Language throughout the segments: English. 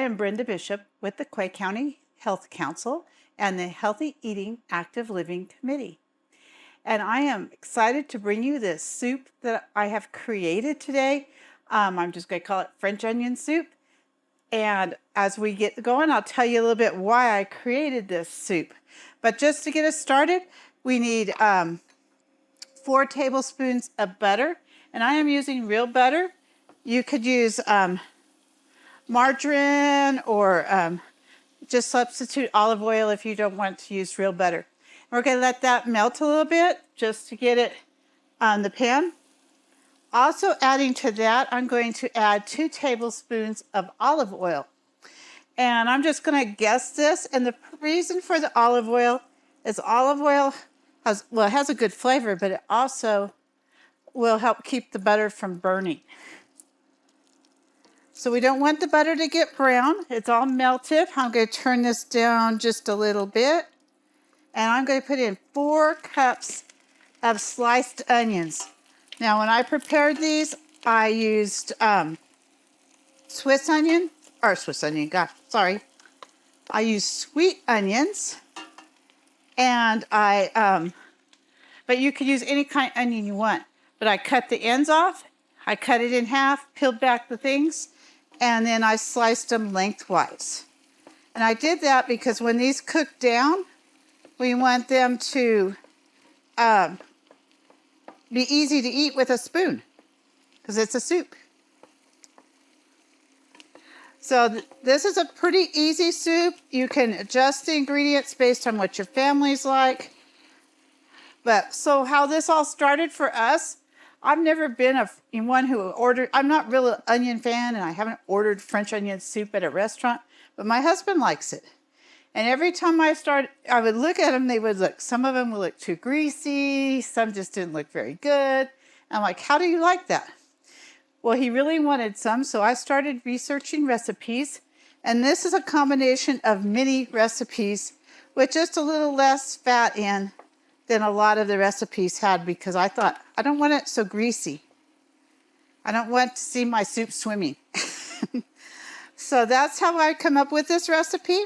am Brenda Bishop with the Quay County Health Council and the Healthy Eating Active Living Committee. And I am excited to bring you this soup that I have created today. I'm just going to call it French onion soup. And as we get going, I'll tell you a little bit why I created this soup. But just to get us started, we need 4 tablespoons of butter. And I am using real butter. You could use margarine or just substitute olive oil if you don't want to use real butter. We're going to let that melt a little bit just to get it on the pan. Also adding to that, I'm going to add 2 tablespoons of olive oil. And I'm just going to guess this. And the reason for the olive oil is olive oil has a good flavor, but it also will help keep the butter from burning. So we don't want the butter to get brown. It's all melted. I'm going to turn this down just a little bit. And I'm going to put in 4 cups of sliced onions. Now, when I prepared these, I used I used sweet onions. And but you could use any kind of onion you want. But I cut the ends off, I cut it in half, peeled back the things, and then I sliced them lengthwise. And I did that because when these cook down, we want them to be easy to eat with a spoon, because it's a soup. So this is a pretty easy soup. You can adjust the ingredients based on what your family's like. But so how this all started for us, I've never been one who ordered, I'm not really an onion fan, and I haven't ordered French onion soup at a restaurant, but my husband likes it. And every time I would look at them, some of them would look too greasy, some just didn't look very good. I'm like, how do you like that? Well, he really wanted some, so I started researching recipes. And this is a combination of mini recipes with just a little less fat in than a lot of the recipes had, because I thought, I don't want it so greasy. I don't want to see my soup swimming. So that's how I come up with this recipe.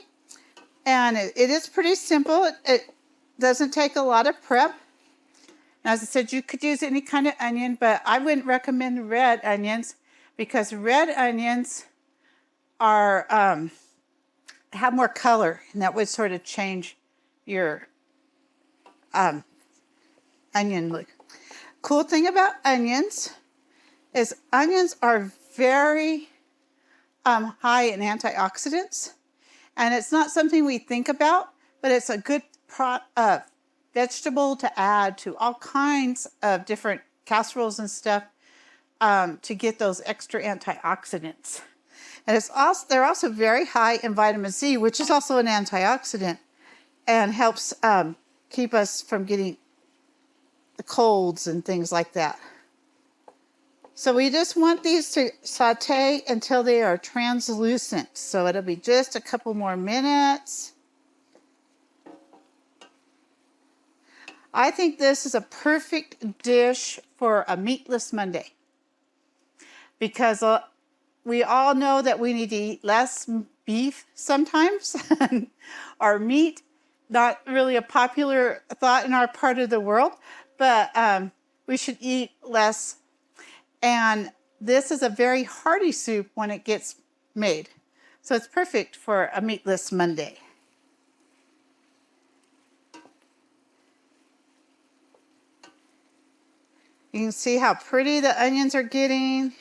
And it is pretty simple. It doesn't take a lot of prep. As I said, you could use any kind of onion, but I wouldn't recommend red onions, because red onions are have more color, and that would sort of change your onion look. Cool thing about onions is onions are very high in antioxidants, and it's not something we think about, but it's a good vegetable to add to all kinds of different casseroles and stuff to get those extra antioxidants. And they're also very high in vitamin C, which is also an antioxidant, and helps keep us from getting the colds and things like that. So we just want these to saute until they are translucent. So it'll be just a couple more minutes. I think this is a perfect dish for a meatless Monday, because we all know that we need to eat less beef sometimes. Our meat, not really a popular thought in our part of the world, but we should eat less. And this is a very hearty soup when it gets made. So it's perfect for a meatless Monday. You can see how pretty the onions are getting.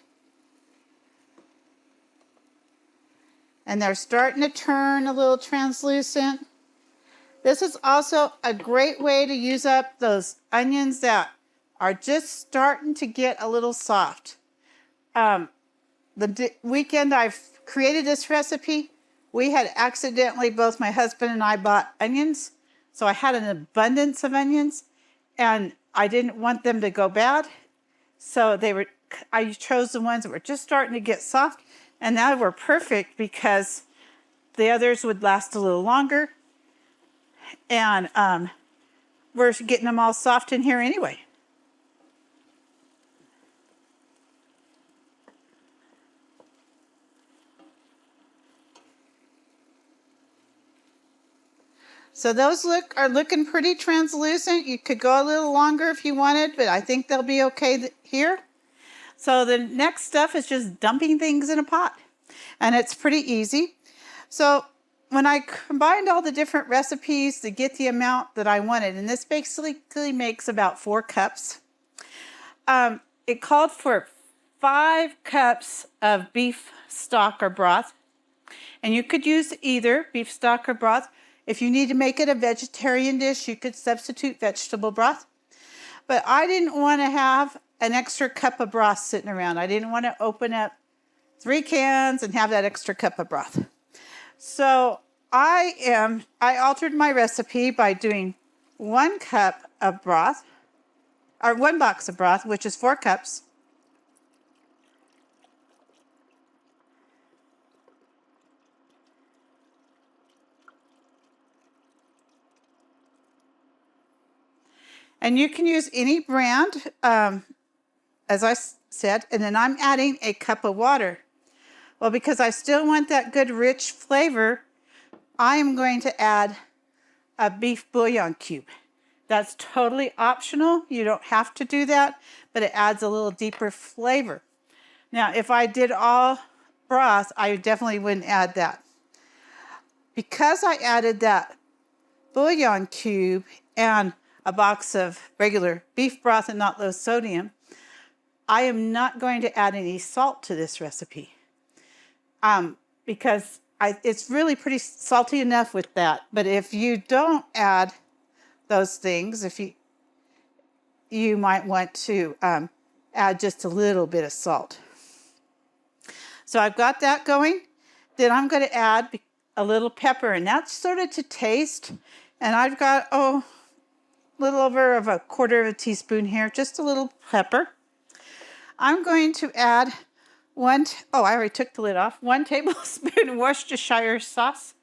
And they're starting to turn a little translucent. This is also a great way to use up those onions that are just starting to get a little soft. The weekend I created this recipe, we had accidentally, both my husband and I bought onions. So I had an abundance of onions, and I didn't want them to go bad. So I chose the ones that were just starting to get soft, and now were perfect because the others would last a little longer. And we're getting them all soft in here anyway. So those are looking pretty translucent. You could go a little longer if you wanted, but I think they'll be okay here. So the next stuff is just dumping things in a pot. And it's pretty easy. So when I combined all the different recipes to get the amount that I wanted, and this basically makes about 4 cups, it called for 5 cups of beef stock or broth. And you could use either beef stock or broth. If you need to make it a vegetarian dish, you could substitute vegetable broth. But I didn't want to have an extra cup of broth sitting around. I didn't want to open up 3 cans and have that extra cup of broth. So I altered my recipe by doing 1 cup of broth, or 1 box of broth, which is 4 cups. And you can use any brand, as I said, and then I'm adding a cup of water. Well, because I still want that good rich flavor, I am going to add a beef bouillon cube. That's totally optional. You don't have to do that, but it adds a little deeper flavor. Now, if I did all broth, I definitely wouldn't add that. Because I added that bouillon cube and a box of regular beef broth and not low sodium, I am not going to add any salt to this recipe. Because it's really pretty salty enough with that. But if you don't add those things, you might want to add just a little bit of salt. So I've got that going. Then I'm going to add a little pepper, and that's sort of to taste. And I've got, a little over of a 1/4 teaspoon here, just a little pepper. I'm going to add I already took the lid off, 1 tablespoon Worcestershire sauce.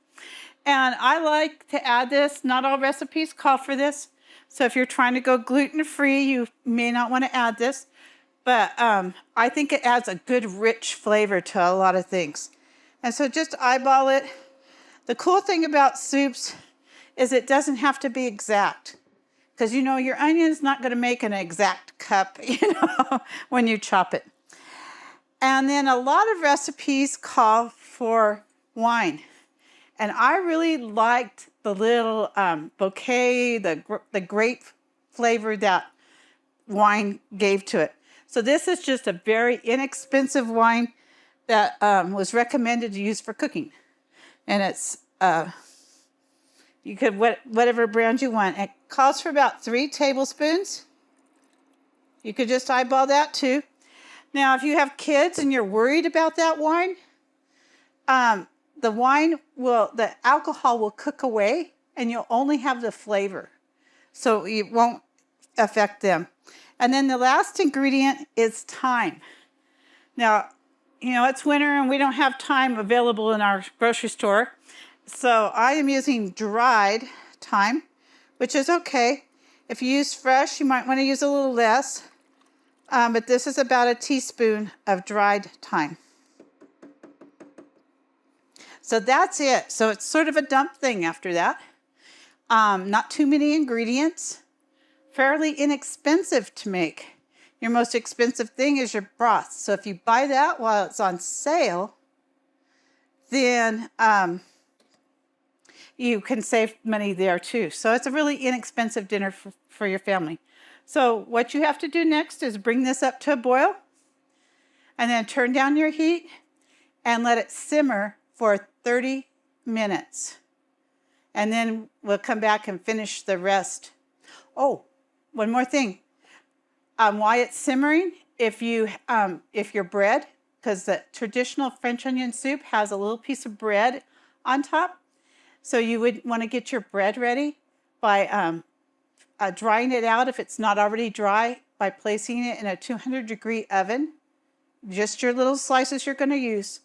And I like to add this. Not all recipes call for this. So if you're trying to go gluten-free, you may not want to add this. But I think it adds a good rich flavor to a lot of things. And so just eyeball it. The cool thing about soups is it doesn't have to be exact. Because your onion's not going to make an exact cup, when you chop it. And then a lot of recipes call for wine. And I really liked the little bouquet, the grape flavor that wine gave to it. So this is just a very inexpensive wine that was recommended to use for cooking. And it's, you could, whatever brand you want. It calls for about 3 tablespoons. You could just eyeball that too. Now, if you have kids and you're worried about that wine, the alcohol will cook away and you'll only have the flavor. So it won't affect them. And then the last ingredient is thyme. Now, it's winter and we don't have thyme available in our grocery store. So I am using dried thyme, which is okay. If you use fresh, you might want to use a little less. But this is about a teaspoon of dried thyme. So that's it. So it's sort of a dump thing after that. Not too many ingredients. Fairly inexpensive to make. Your most expensive thing is your broth. So if you buy that while it's on sale, then you can save money there too. So it's a really inexpensive dinner for your family. So what you have to do next is bring this up to a boil and then turn down your heat and let it simmer for 30 minutes. And then we'll come back and finish the rest. Oh, one more thing. While it's simmering, if your bread, because the traditional French onion soup has a little piece of bread on top, so you would want to get your bread ready by drying it out if it's not already dry by placing it in a 200-degree oven, just your little slices you're going to use,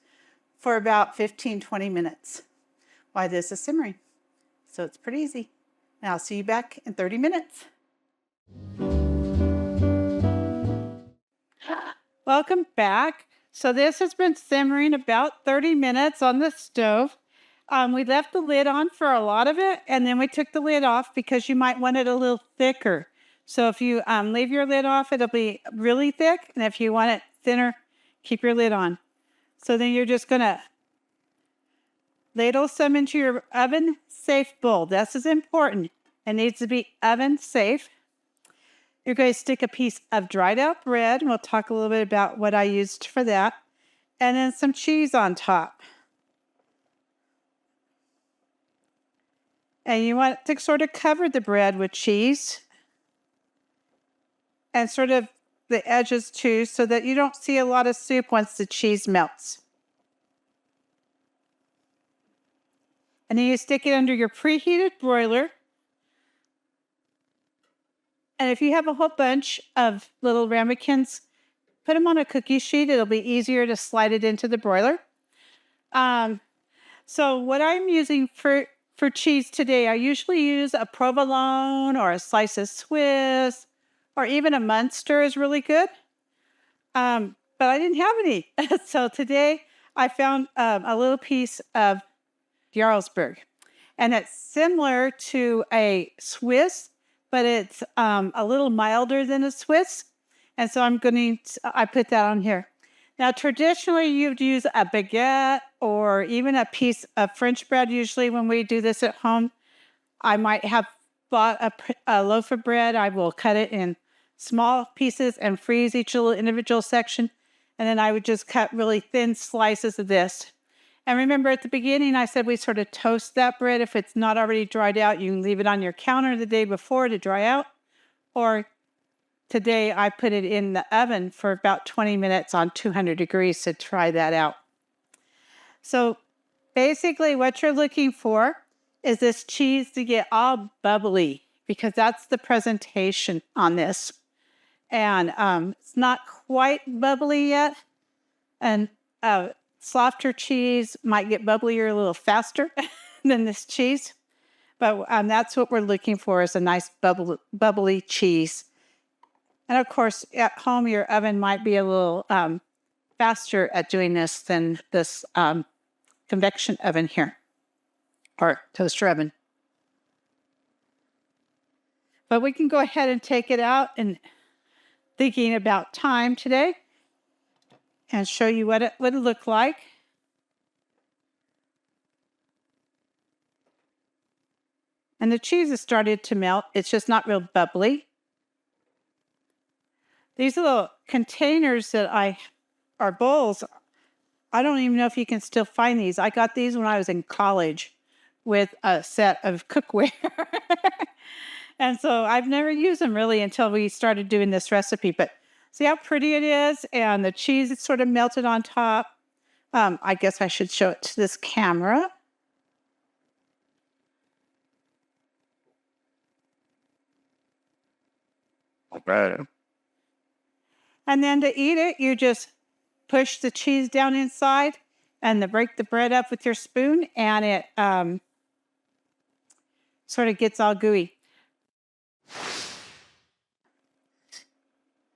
for about 15-20 minutes while this is simmering. So it's pretty easy. And I'll see you back in 30 minutes. Welcome back. So this has been simmering about 30 minutes on the stove. We left the lid on for a lot of it, and then we took the lid off because you might want it a little thicker. So if you leave your lid off, it'll be really thick, and if you want it thinner, keep your lid on. So then you're just going to ladle some into your oven-safe bowl. This is important. It needs to be oven-safe. You're going to stick a piece of dried out bread, and we'll talk a little bit about what I used for that, and then some cheese on top. And you want to sort of cover the bread with cheese and sort of the edges too, so that you don't see a lot of soup once the cheese melts. And then you stick it under your preheated broiler. And if you have a whole bunch of little ramekins, put them on a cookie sheet. It'll be easier to slide it into the broiler. So what I'm using for cheese today, I usually use a provolone or a slice of Swiss, or even a Munster is really good. But I didn't have any. So today I found a little piece of Jarlsberg. And it's similar to a Swiss, but it's a little milder than a Swiss. And so I put that on here. Now, traditionally, you'd use a baguette or even a piece of French bread. Usually when we do this at home, I might have bought a loaf of bread. I will cut it in small pieces and freeze each little individual section. And then I would just cut really thin slices of this. And remember at the beginning, I said we sort of toast that bread. If it's not already dried out, you can leave it on your counter the day before to dry out. Or today, I put it in the oven for about 20 minutes on 200 degrees to try that out. So basically what you're looking for is this cheese to get all bubbly, because that's the presentation on this. And it's not quite bubbly yet. And softer cheese might get bubblier a little faster than this cheese. But that's what we're looking for, is a nice bubbly cheese. And of course, at home, your oven might be a little faster at doing this than this convection oven here, or toaster oven. But we can go ahead and take it out, and thinking about time today, and show you what it would look like. And the cheese has started to melt. It's just not real bubbly. These little containers that are bowls, I don't even know if you can still find these. I got these when I was in college with a set of cookware. And so I've never used them really until we started doing this recipe. But see how pretty it is? And the cheese is sort of melted on top. I guess I should show it to this camera. Okay. And then to eat it, you just push the cheese down inside and then break the bread up with your spoon, and it sort of gets all gooey.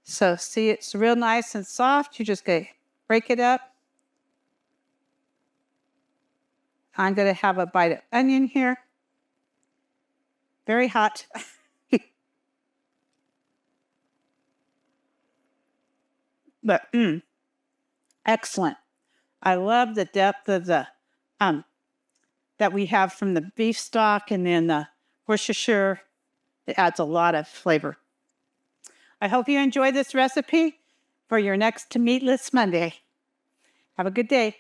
So see, it's real nice and soft. You just go break it up. I'm going to have a bite of onion here. Very hot. But excellent. I love the depth of the that we have from the beef stock, and then the Worcestershire. It adds a lot of flavor. I hope you enjoy this recipe for your next Meatless Monday. Have a good day.